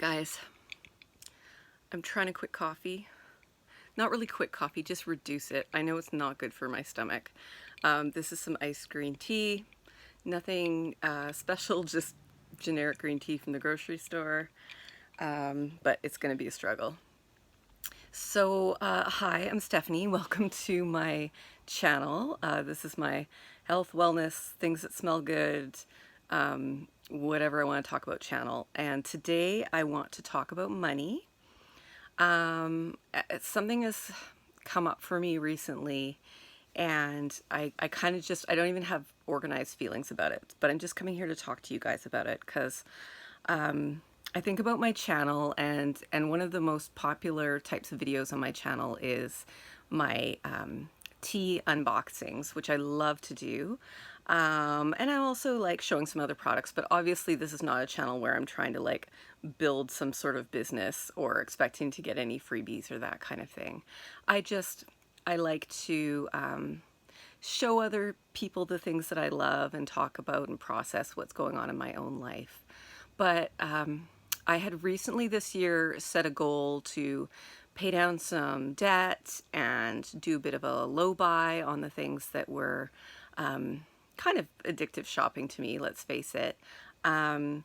Guys, I'm trying to quit coffee. Not really quit coffee, just reduce it. I know it's not good for my stomach. This is some iced green tea. Nothing special, just generic green tea from the grocery store. But it's going to be a struggle. So, hi, I'm Stephanie. Welcome to my channel. This is my health, wellness, things that smell good, whatever I want to talk about channel. And today I want to talk about money. Something has come up for me recently, and I kind of I don't even have organized feelings about it, but I'm just coming here to talk to you guys about it because I think about my channel, and one of the most popular types of videos on my channel is my tea unboxings, which I love to do. And I also like showing some other products, but obviously this is not a channel where I'm trying to like build some sort of business or expecting to get any freebies or that kind of thing. I like to show other people the things that I love and talk about and process what's going on in my own life. But I had recently this year set a goal to pay down some debt and do a bit of a low buy on the things that were kind of addictive shopping to me, let's face it. And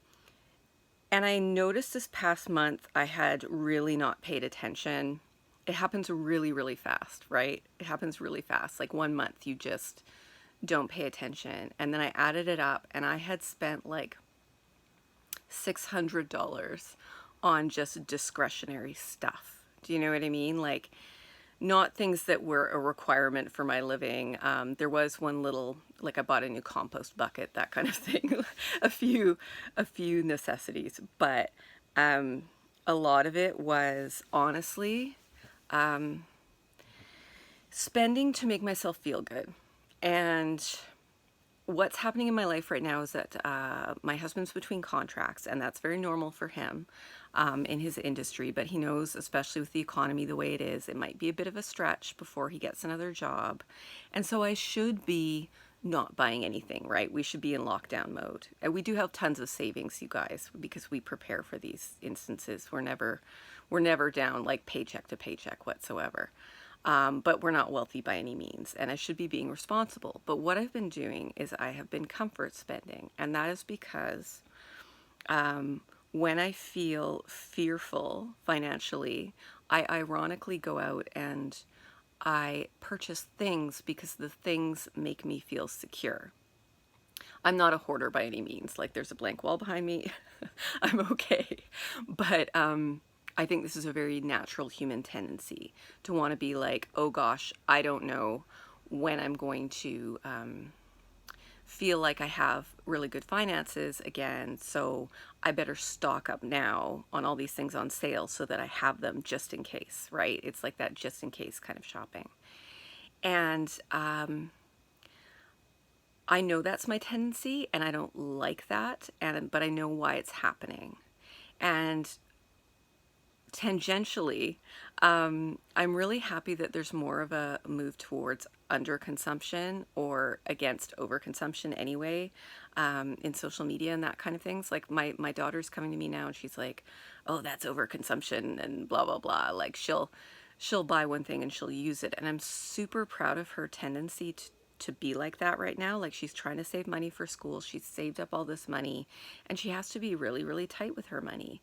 I noticed this past month I had really not paid attention. It happens really, really fast, right? It happens really fast. Like 1 month you just don't pay attention. And then I added it up and I had spent like $600 on just discretionary stuff. Do you know what I mean? Like, not things that were a requirement for my living. There was one little, like I bought a new compost bucket, that kind of thing. a few necessities, but a lot of it was honestly spending to make myself feel good. And what's happening in my life right now is that my husband's between contracts, and that's very normal for him in his industry, but he knows, especially with the economy the way it is, it might be a bit of a stretch before he gets another job. And so I should be not buying anything, right? We should be in lockdown mode. And we do have tons of savings, you guys, because we prepare for these instances. We're never down like paycheck to paycheck whatsoever. But we're not wealthy by any means, and I should be being responsible. But what I've been doing is I have been comfort spending, and that is because when I feel fearful financially, I ironically go out and I purchase things because the things make me feel secure. I'm not a hoarder by any means. Like, there's a blank wall behind me. I'm okay. But I think this is a very natural human tendency to want to be like, oh gosh, I don't know when I'm going to feel like I have really good finances again, so I better stock up now on all these things on sale so that I have them just in case, right? It's like that just in case kind of shopping. And I know that's my tendency, and I don't like that, but I know why it's happening. And tangentially, I'm really happy that there's more of a move towards underconsumption or against overconsumption anyway, in social media and that kind of things. Like my daughter's coming to me now and she's like, oh, that's overconsumption and blah, blah, blah. Like she'll buy one thing and she'll use it. And I'm super proud of her tendency to be like that right now. Like, she's trying to save money for school. She's saved up all this money and she has to be really, really tight with her money.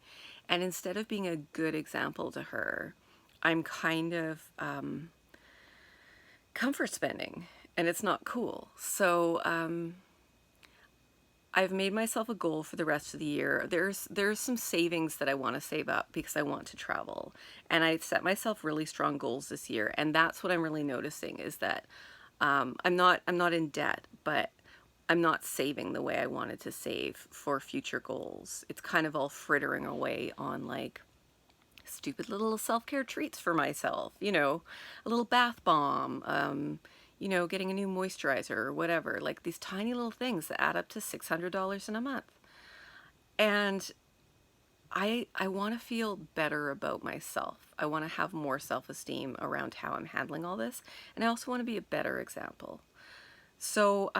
And instead of being a good example to her, I'm kind of comfort spending, and it's not cool. So I've made myself a goal for the rest of the year. There's some savings that I want to save up because I want to travel, and I set myself really strong goals this year. And that's what I'm really noticing is that I'm not in debt, but I'm not saving the way I wanted to save for future goals. It's kind of all frittering away on like stupid little self-care treats for myself, you know, a little bath bomb, you know, getting a new moisturizer or whatever, like these tiny little things that add up to $600 in a month. And I want to feel better about myself. I want to have more self-esteem around how I'm handling all this. And I also want to be a better example. So,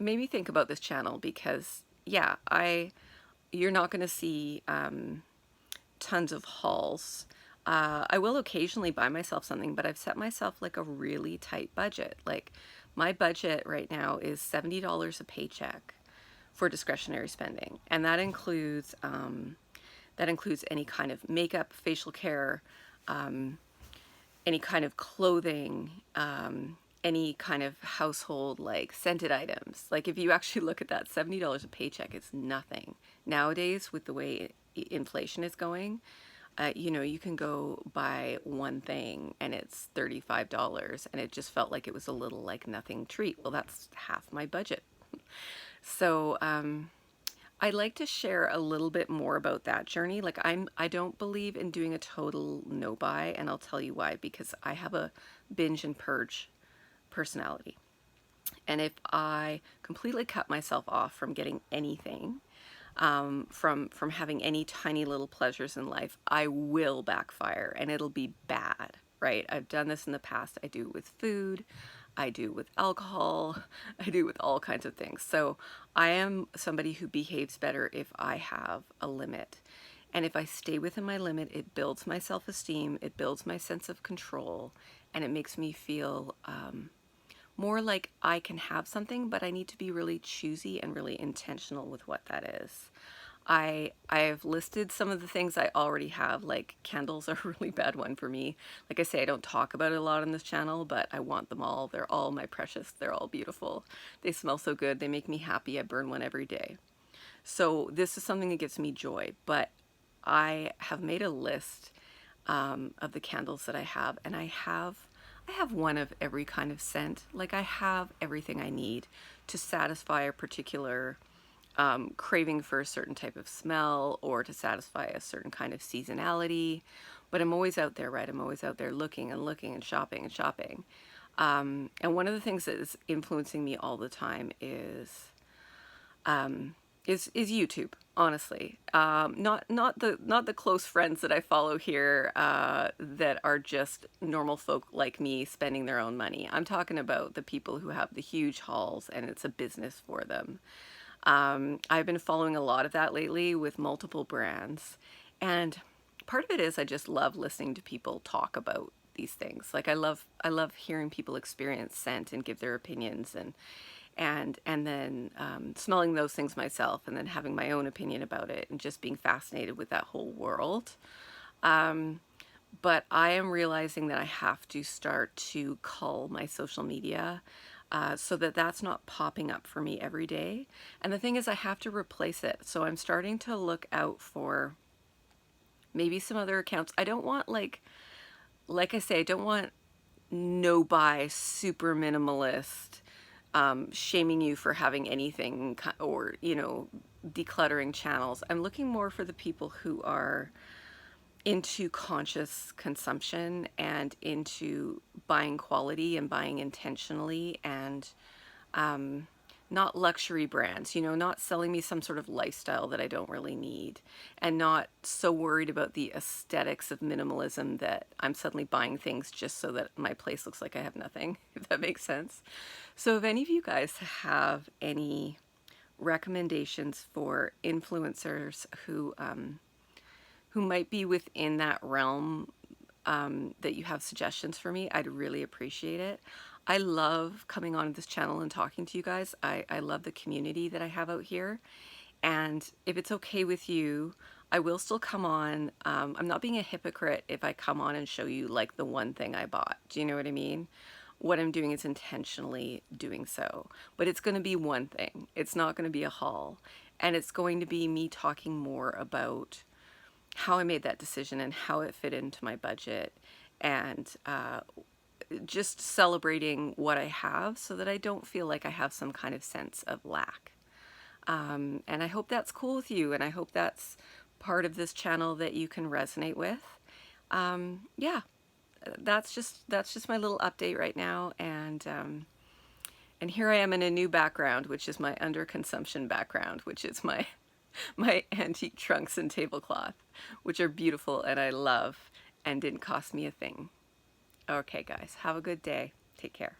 made me think about this channel because, yeah, you're not going to see tons of hauls. I will occasionally buy myself something, but I've set myself like a really tight budget. Like my budget right now is $70 a paycheck for discretionary spending, and that includes any kind of makeup, facial care, any kind of clothing, any kind of household like scented items. Like if you actually look at that, $70 a paycheck is nothing. Nowadays, with the way inflation is going, you know, you can go buy one thing and it's $35, and it just felt like it was a little like nothing treat. Well, that's half my budget. So, I'd like to share a little bit more about that journey. Like I don't believe in doing a total no buy, and I'll tell you why. Because I have a binge and purge personality. And if I completely cut myself off from getting anything, from having any tiny little pleasures in life, I will backfire and it'll be bad, right? I've done this in the past. I do it with food, I do with alcohol, I do with all kinds of things. So I am somebody who behaves better if I have a limit. And if I stay within my limit, it builds my self-esteem, it builds my sense of control, and it makes me feel more like I can have something, but I need to be really choosy and really intentional with what that is. I've listed some of the things I already have, like candles are a really bad one for me. Like I say, I don't talk about it a lot on this channel, but I want them all. They're all my precious. They're all beautiful. They smell so good. They make me happy. I burn one every day. So this is something that gives me joy, but I have made a list of the candles that I have, and I have one of every kind of scent. Like I have everything I need to satisfy a particular craving for a certain type of smell, or to satisfy a certain kind of seasonality. But I'm always out there, right? I'm always out there looking and looking and shopping and shopping. And one of the things that is influencing me all the time is YouTube, honestly. Not the close friends that I follow here that are just normal folk like me spending their own money. I'm talking about the people who have the huge hauls and it's a business for them. I've been following a lot of that lately with multiple brands, and part of it is I just love listening to people talk about these things. Like I love hearing people experience scent and give their opinions, and then smelling those things myself, and then having my own opinion about it, and just being fascinated with that whole world. But I am realizing that I have to start to cull my social media so that that's not popping up for me every day. And the thing is, I have to replace it. So I'm starting to look out for maybe some other accounts. I don't want like I say, I don't want no buy, super minimalist, shaming you for having anything, or, you know, decluttering channels. I'm looking more for the people who are into conscious consumption and into buying quality and buying intentionally, and not luxury brands, you know, not selling me some sort of lifestyle that I don't really need, and not so worried about the aesthetics of minimalism that I'm suddenly buying things just so that my place looks like I have nothing, if that makes sense. So if any of you guys have any recommendations for influencers who might be within that realm, that you have suggestions for me, I'd really appreciate it. I love coming on this channel and talking to you guys. I love the community that I have out here. And if it's okay with you, I will still come on. I'm not being a hypocrite if I come on and show you like the one thing I bought. Do you know what I mean? What I'm doing is intentionally doing so. But it's going to be one thing. It's not going to be a haul. And it's going to be me talking more about how I made that decision and how it fit into my budget, and just celebrating what I have so that I don't feel like I have some kind of sense of lack. And I hope that's cool with you, and I hope that's part of this channel that you can resonate with. Yeah, that's just my little update right now, and here I am in a new background, which is my underconsumption background, which is my antique trunks and tablecloth, which are beautiful and I love and didn't cost me a thing. Okay, guys, have a good day. Take care.